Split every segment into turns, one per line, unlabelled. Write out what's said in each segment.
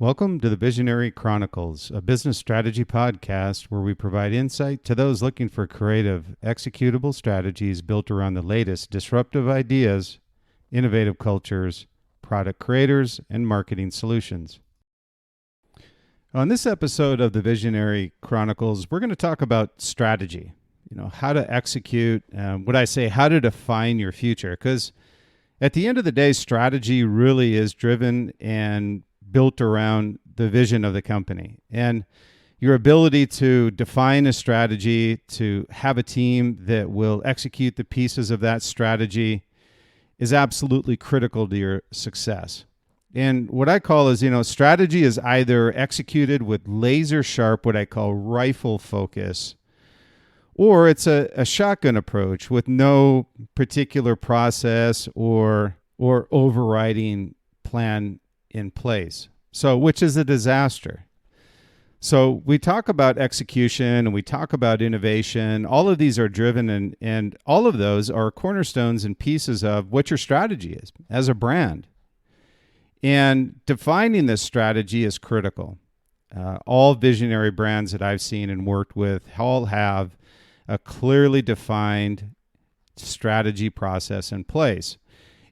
Welcome to the Visionary Chronicles, a business strategy podcast where we provide insight to those looking for creative, executable strategies built around the latest disruptive ideas, innovative cultures, product creators, and marketing solutions. On this episode of the Visionary Chronicles, we're going to talk about strategy, how to execute, how to define your future. Because at the end of the day, strategy really is driven and built around the vision of the company. And your ability to define a strategy, to have a team that will execute the pieces of that strategy is absolutely critical to your success. And what I call is, strategy is either executed with laser sharp, what I call rifle focus, or it's a shotgun approach with no particular process or overriding plan in place. So, which is a disaster. So we talk about execution and we talk about innovation. All of these are driven and all of those are cornerstones and pieces of what your strategy is as a brand. And defining this strategy is critical. All visionary brands that I've seen and worked with all have a clearly defined strategy process in place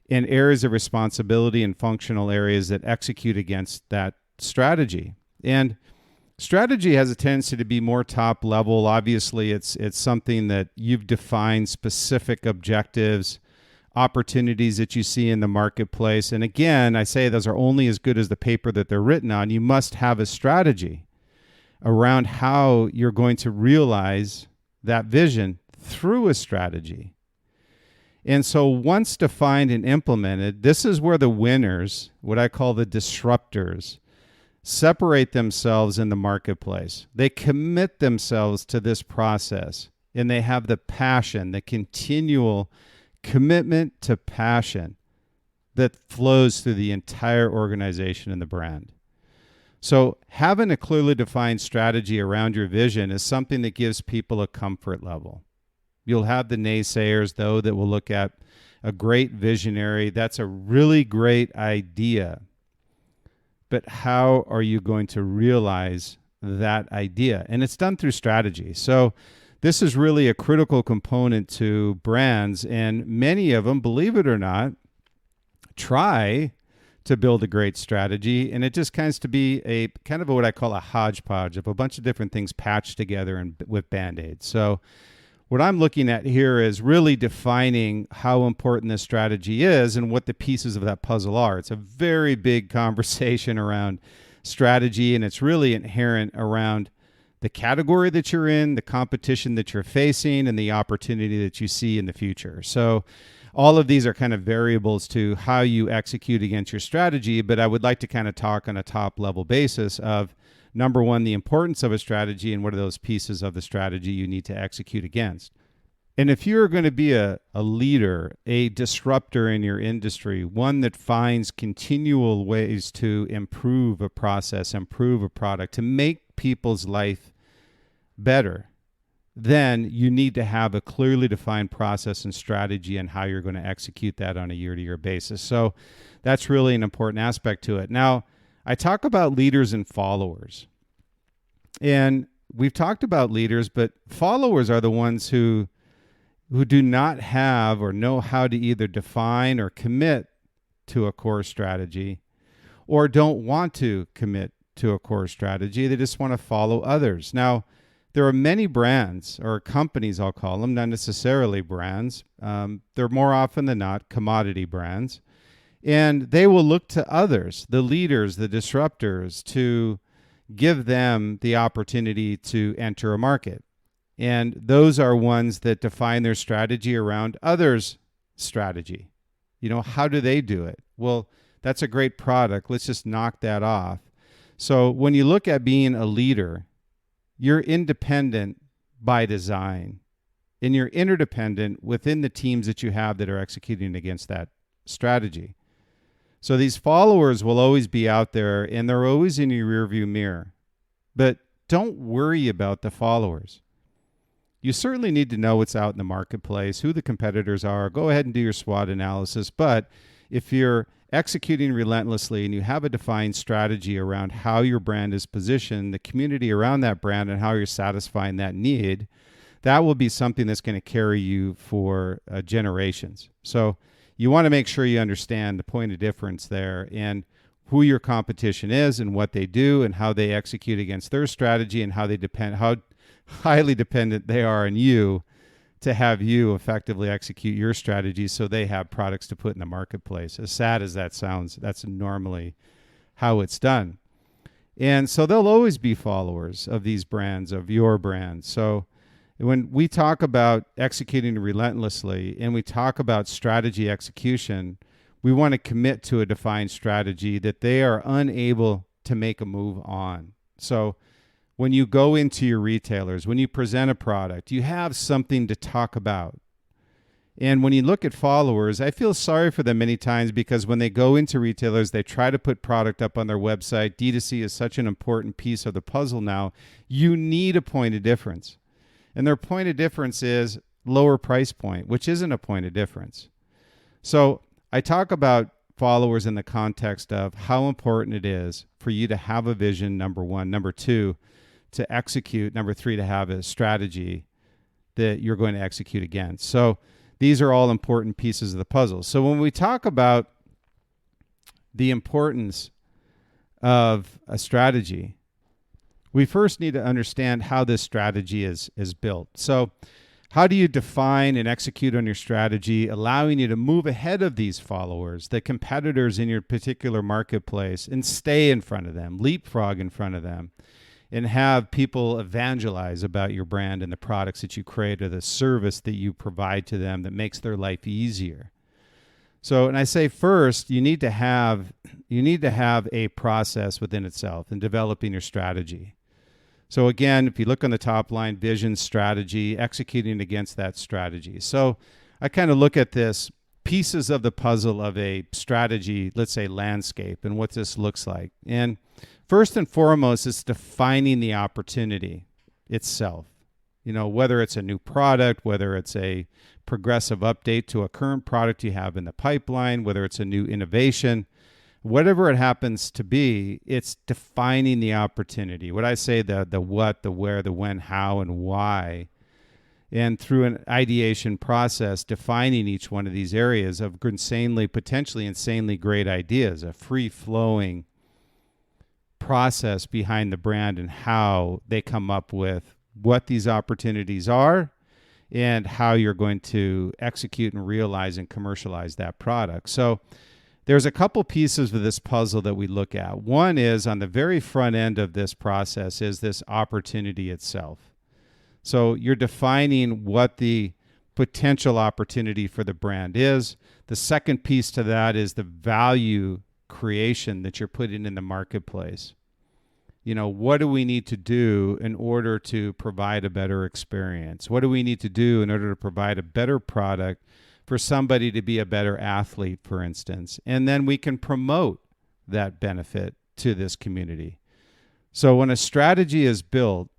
in areas of responsibility and functional areas that execute against that strategy. And strategy has a tendency to be more top level. Obviously, it's something that you've defined specific objectives, opportunities that you see in the marketplace. And again, I say those are only as good as the paper that they're written on. You must have a strategy around how you're going to realize that vision through a strategy. And so once defined and implemented, this is where the winners, what I call the disruptors, separate themselves in the marketplace. They commit themselves to this process, and they have the passion, the continual commitment to passion that flows through the entire organization and the brand. So having a clearly defined strategy around your vision is something that gives people a comfort level. You'll have the naysayers, though, that will look at a great visionary. That's a really great idea. But how are you going to realize that idea? And it's done through strategy. So this is really a critical component to brands. And many of them, believe it or not, try to build a great strategy. And it just kinds to be a kind of what I call a hodgepodge of a bunch of different things patched together and with Band-Aids. So what I'm looking at here is really defining how important this strategy is and what the pieces of that puzzle are. It's a very big conversation around strategy, and it's really inherent around the category that you're in, the competition that you're facing, and the opportunity that you see in the future. So all of these are kind of variables to how you execute against your strategy, but I would like to kind of talk on a top level basis of number one, the importance of a strategy and what are those pieces of the strategy you need to execute against. And if you're going to be a leader, a disruptor in your industry, one that finds continual ways to improve a process, improve a product, to make people's life better, then you need to have a clearly defined process and strategy and how you're going to execute that on a year-to-year basis. So that's really an important aspect to it. Now, I talk about leaders and followers. And we've talked about leaders, but followers are the ones who do not have or know how to either define or commit to a core strategy or don't want to commit to a core strategy. They just want to follow others. Now, there are many brands or companies, I'll call them, not necessarily brands. They're more often than not commodity brands. And they will look to others, the leaders, the disruptors, to give them the opportunity to enter a market. And those are ones that define their strategy around others' strategy. How do they do it? Well, that's a great product. Let's just knock that off. So when you look at being a leader, you're independent by design, and you're interdependent within the teams that you have that are executing against that strategy. So these followers will always be out there, and they're always in your rearview mirror. But don't worry about the followers. You certainly need to know what's out in the marketplace, who the competitors are. Go ahead and do your SWOT analysis. But if you're executing relentlessly and you have a defined strategy around how your brand is positioned, the community around that brand, and how you're satisfying that need, that will be something that's going to carry you for generations. So you want to make sure you understand the point of difference there and who your competition is and what they do and how they execute against their strategy and how highly dependent they are on you to have you effectively execute your strategy so they have products to put in the marketplace. As sad as that sounds, that's normally how it's done. And so they'll always be followers of these brands, of your brand. So when we talk about executing relentlessly and we talk about strategy execution, we want to commit to a defined strategy that they are unable to make a move on. So when you go into your retailers, when you present a product, you have something to talk about. And when you look at followers, I feel sorry for them many times because when they go into retailers, they try to put product up on their website. D2C is such an important piece of the puzzle now. You need a point of difference. And their point of difference is lower price point, which isn't a point of difference. So I talk about followers in the context of how important it is for you to have a vision, number one. Number two, to execute. Number three, to have a strategy that you're going to execute against. So these are all important pieces of the puzzle. So when we talk about the importance of a strategy, we first need to understand how this strategy is built. So how do you define and execute on your strategy, allowing you to move ahead of these followers, the competitors in your particular marketplace, and stay in front of them, leapfrog in front of them, and have people evangelize about your brand and the products that you create or the service that you provide to them that makes their life easier? So, and I say first, you need to have a process within itself in developing your strategy. So again, if you look on the top line, vision, strategy, executing against that strategy. So I kind of look at this pieces of the puzzle of a strategy, let's say landscape, and what this looks like. And first and foremost, it's defining the opportunity itself. You know, whether it's a new product, whether it's a progressive update to a current product you have in the pipeline, whether it's a new innovation, whatever it happens to be, it's defining the opportunity. What I say, the what, the where, the when, how, and why. And through an ideation process, defining each one of these areas of potentially insanely great ideas, a free-flowing process behind the brand and how they come up with what these opportunities are and how you're going to execute and realize and commercialize that product. So there's a couple pieces of this puzzle that we look at. One is on the very front end of this process is this opportunity itself. So you're defining what the potential opportunity for the brand is. The second piece to that is the value creation that you're putting in the marketplace. You know, what do we need to do in order to provide a better experience? What do we need to do in order to provide a better product for somebody to be a better athlete, for instance? And then we can promote that benefit to this community. So when a strategy is built,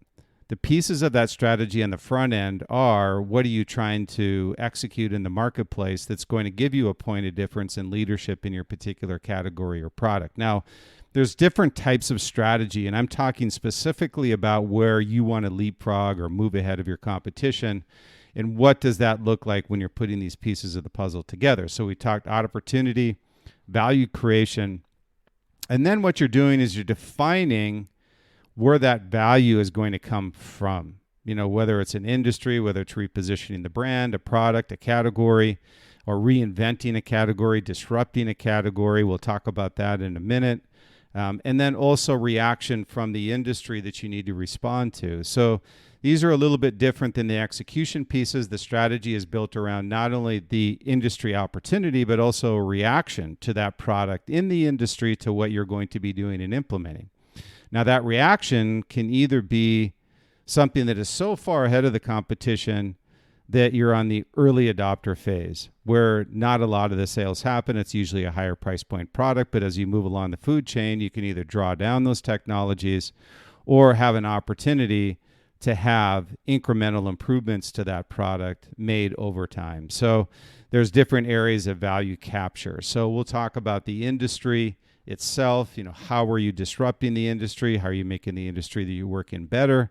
the pieces of that strategy on the front end are, what are you trying to execute in the marketplace that's going to give you a point of difference in leadership in your particular category or product? Now, there's different types of strategy, and I'm talking specifically about where you want to leapfrog or move ahead of your competition, and what does that look like when you're putting these pieces of the puzzle together. So we talked opportunity, value creation, and then what you're doing is you're defining where that value is going to come from. You know, whether it's an industry, whether it's repositioning the brand, a product, a category, or reinventing a category, disrupting a category. We'll talk about that in a minute. And then also reaction from the industry that you need to respond to. So these are a little bit different than the execution pieces. The strategy is built around not only the industry opportunity, but also a reaction to that product in the industry to what you're going to be doing and implementing. Now, that reaction can either be something that is so far ahead of the competition that you're on the early adopter phase, where not a lot of the sales happen. It's usually a higher price point product, but as you move along the food chain, you can either draw down those technologies or have an opportunity to have incremental improvements to that product made over time. So there's different areas of value capture. So we'll talk about the industry itself. How are you disrupting the industry? How are you making the industry that you work in better?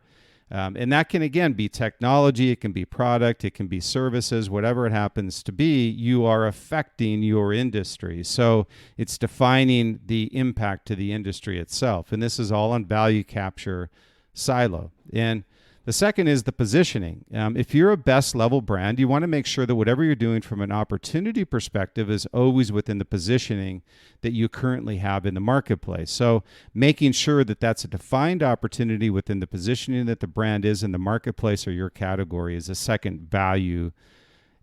And that can, again, be technology, it can be product, it can be services, whatever it happens to be, you are affecting your industry. So it's defining the impact to the industry itself. And this is all on value capture silo. And the second is the positioning. If you're a best level brand, you want to make sure that whatever you're doing from an opportunity perspective is always within the positioning that you currently have in the marketplace. So making sure that that's a defined opportunity within the positioning that the brand is in the marketplace or your category is a second value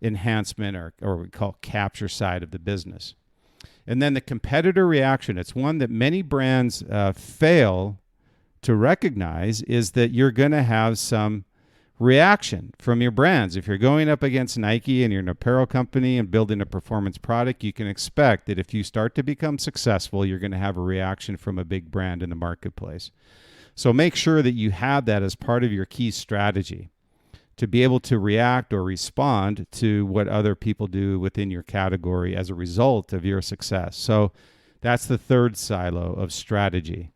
enhancement or we call capture side of the business. And then the competitor reaction. It's one that many brands fail to recognize, is that you're going to have some reaction from your brands. If you're going up against Nike and you're an apparel company and building a performance product, you can expect that if you start to become successful, you're going to have a reaction from a big brand in the marketplace. So make sure that you have that as part of your key strategy to be able to react or respond to what other people do within your category as a result of your success. So that's the third silo of strategy.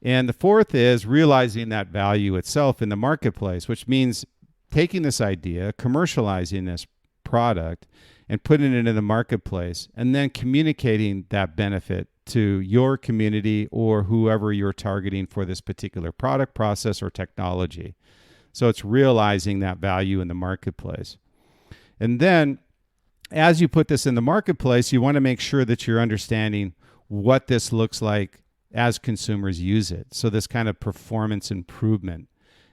And the fourth is realizing that value itself in the marketplace, which means taking this idea, commercializing this product, and putting it in the marketplace, and then communicating that benefit to your community or whoever you're targeting for this particular product, process, or technology. So it's realizing that value in the marketplace. And then as you put this in the marketplace, you want to make sure that you're understanding what this looks like as consumers use it. So this kind of performance improvement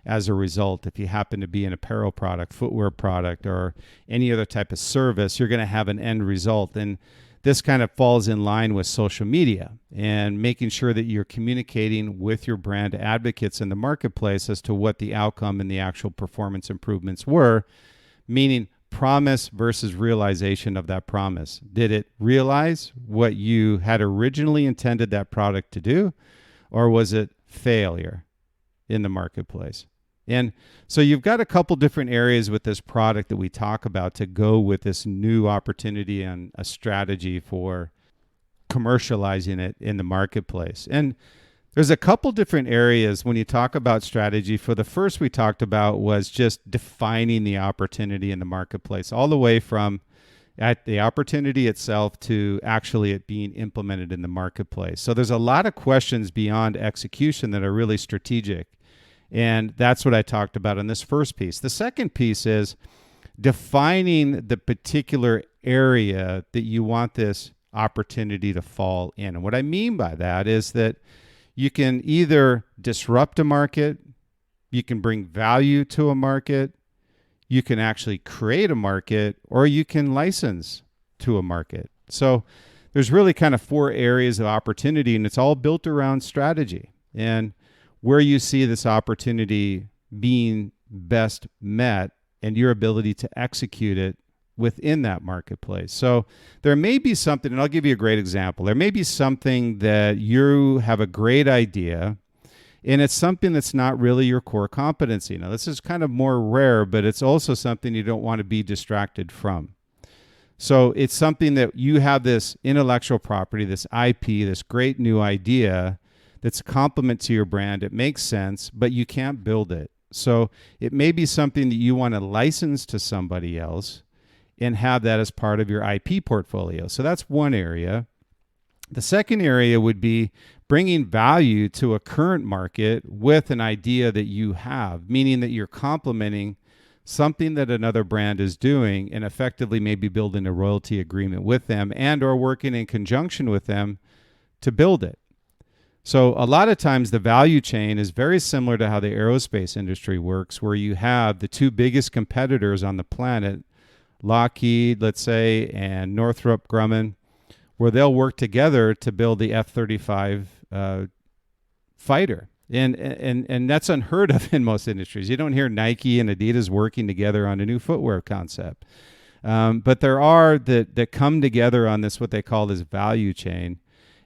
as a result, if you happen to be an apparel product, footwear product, or any other type of service, you're going to have an end result. And this kind of falls in line with social media and making sure that you're communicating with your brand advocates in the marketplace as to what the outcome and the actual performance improvements were, meaning promise versus realization of that promise. Did it realize what you had originally intended that product to do, or was it failure in the marketplace? And so you've got a couple different areas with this product that we talk about to go with this new opportunity and a strategy for commercializing it in the marketplace. And there's a couple different areas when you talk about strategy. For the first we talked about was just defining the opportunity in the marketplace, all the way from at the opportunity itself to actually it being implemented in the marketplace. So there's a lot of questions beyond execution that are really strategic. And that's what I talked about in this first piece. The second piece is defining the particular area that you want this opportunity to fall in. And what I mean by that is that you can either disrupt a market, you can bring value to a market, you can actually create a market, or you can license to a market. So there's really kind of four areas of opportunity, and it's all built around strategy and where you see this opportunity being best met and your ability to execute it within that marketplace. So there may be something, and I'll give you a great example. There may be something that you have a great idea, and it's something that's not really your core competency. Now, this is kind of more rare, but it's also something you don't want to be distracted from. So it's something that you have this intellectual property, this IP, this great new idea that's a complement to your brand. It makes sense, but you can't build it. So it may be something that you want to license to somebody else and have that as part of your IP portfolio. So that's one area. The second area would be bringing value to a current market with an idea that you have, meaning that you're complementing something that another brand is doing and effectively maybe building a royalty agreement with them and or working in conjunction with them to build it. So a lot of times the value chain is very similar to how the aerospace industry works, where you have the two biggest competitors on the planet, Lockheed, let's say, and Northrop Grumman, where they'll work together to build the F-35 fighter. And that's unheard of in most industries. You don't hear Nike and Adidas working together on a new footwear concept. But there are that come together on this, what they call this value chain.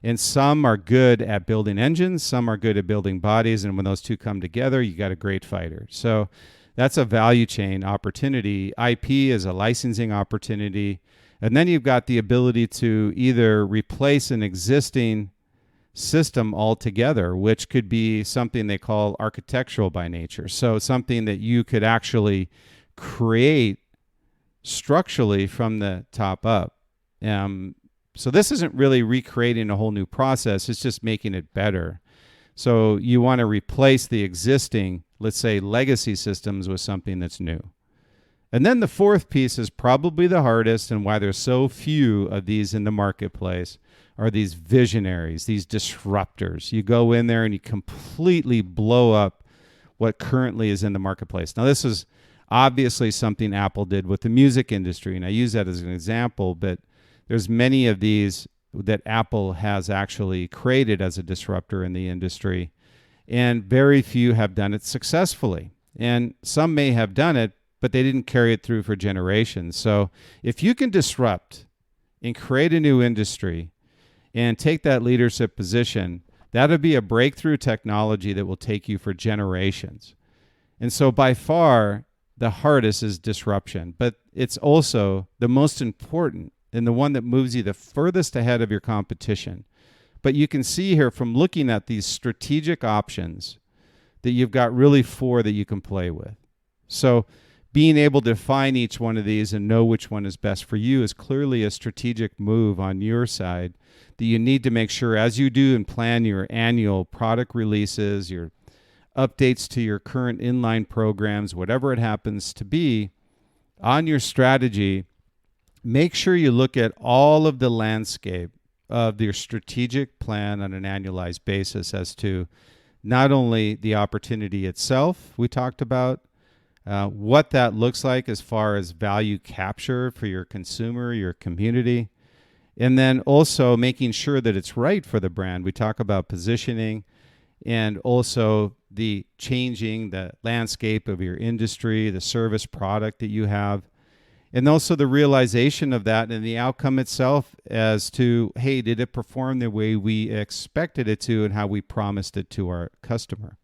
And some are good at building engines, some are good at building bodies, and when those two come together, you got a great fighter. So that's a value chain opportunity. IP is a licensing opportunity. And then you've got the ability to either replace an existing system altogether, which could be something they call architectural by nature. So something that you could actually create structurally from the top up. So this isn't really recreating a whole new process. It's just making it better. So you want to replace the existing, let's say, legacy systems with something that's new. And then the fourth piece is probably the hardest, and why there's so few of these in the marketplace, are these visionaries, these disruptors. You go in there and you completely blow up what currently is in the marketplace. Now, this is obviously something Apple did with the music industry, and I use that as an example, but there's many of these that Apple has actually created as a disruptor in the industry, and very few have done it successfully. And some may have done it, but they didn't carry it through for generations. So if you can disrupt and create a new industry and take that leadership position, that'll be a breakthrough technology that will take you for generations. And so by far, the hardest is disruption, but it's also the most important and the one that moves you the furthest ahead of your competition. But you can see here from looking at these strategic options that you've got really four that you can play with. So being able to define each one of these and know which one is best for you is clearly a strategic move on your side that you need to make sure as you do and plan your annual product releases, your updates to your current inline programs, whatever it happens to be, on your strategy, make sure you look at all of the landscape of your strategic plan on an annualized basis as to not only the opportunity itself we talked about, what that looks like as far as value capture for your consumer, your community, and then also making sure that it's right for the brand. We talk about positioning and also the changing the landscape of your industry, the service product that you have, and also the realization of that and the outcome itself as to, hey, did it perform the way we expected it to and how we promised it to our customer?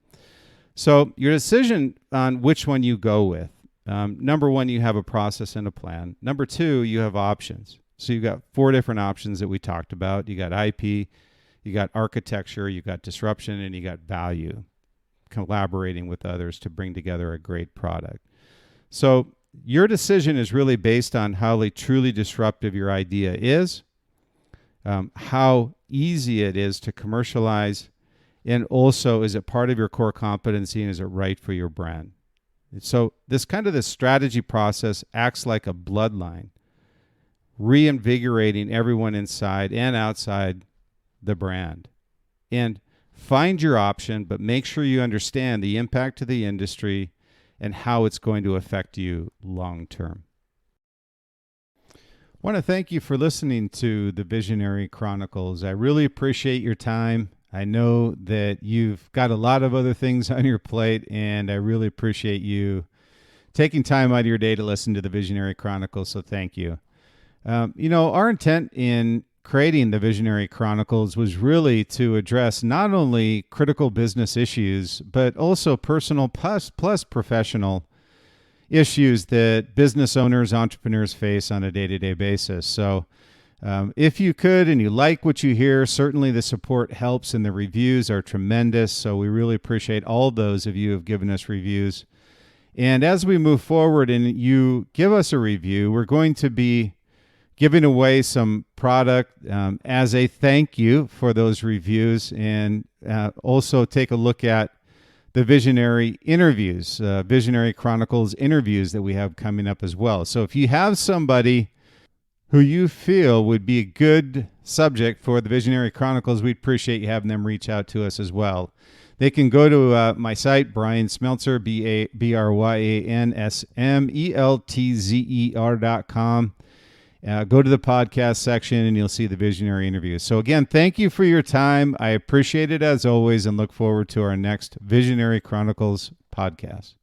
So your decision on which one you go with. Number one, you have a process and a plan. Number two, you have options. So you've got four different options that we talked about. You got IP, you got architecture, you got disruption, and you got value, collaborating with others to bring together a great product. So your decision is really based on how truly disruptive your idea is, how easy it is to commercialize, and also, is it part of your core competency and is it right for your brand? So this strategy process acts like a bloodline, reinvigorating everyone inside and outside the brand. And find your option, but make sure you understand the impact to the industry and how it's going to affect you long term. I want to thank you for listening to the Visionary Chronicles. I really appreciate your time. I know that you've got a lot of other things on your plate, and I really appreciate you taking time out of your day to listen to the Visionary Chronicles, so thank you. Our intent in creating the Visionary Chronicles was really to address not only critical business issues, but also personal plus professional issues that business owners, entrepreneurs face on a day-to-day basis. So if you could and you like what you hear, certainly the support helps and the reviews are tremendous. So we really appreciate all those of you who have given us reviews. And as we move forward and you give us a review, we're going to be giving away some product as a thank you for those reviews, and also take a look at the Visionary interviews, Visionary Chronicles interviews that we have coming up as well. So if you have somebody who you feel would be a good subject for the Visionary Chronicles, we'd appreciate you having them reach out to us as well. They can go to my site, Brian Smeltzer, BryanSmeltzer.com. Go to the podcast section and you'll see the Visionary interviews. So again, thank you for your time. I appreciate it as always and look forward to our next Visionary Chronicles podcast.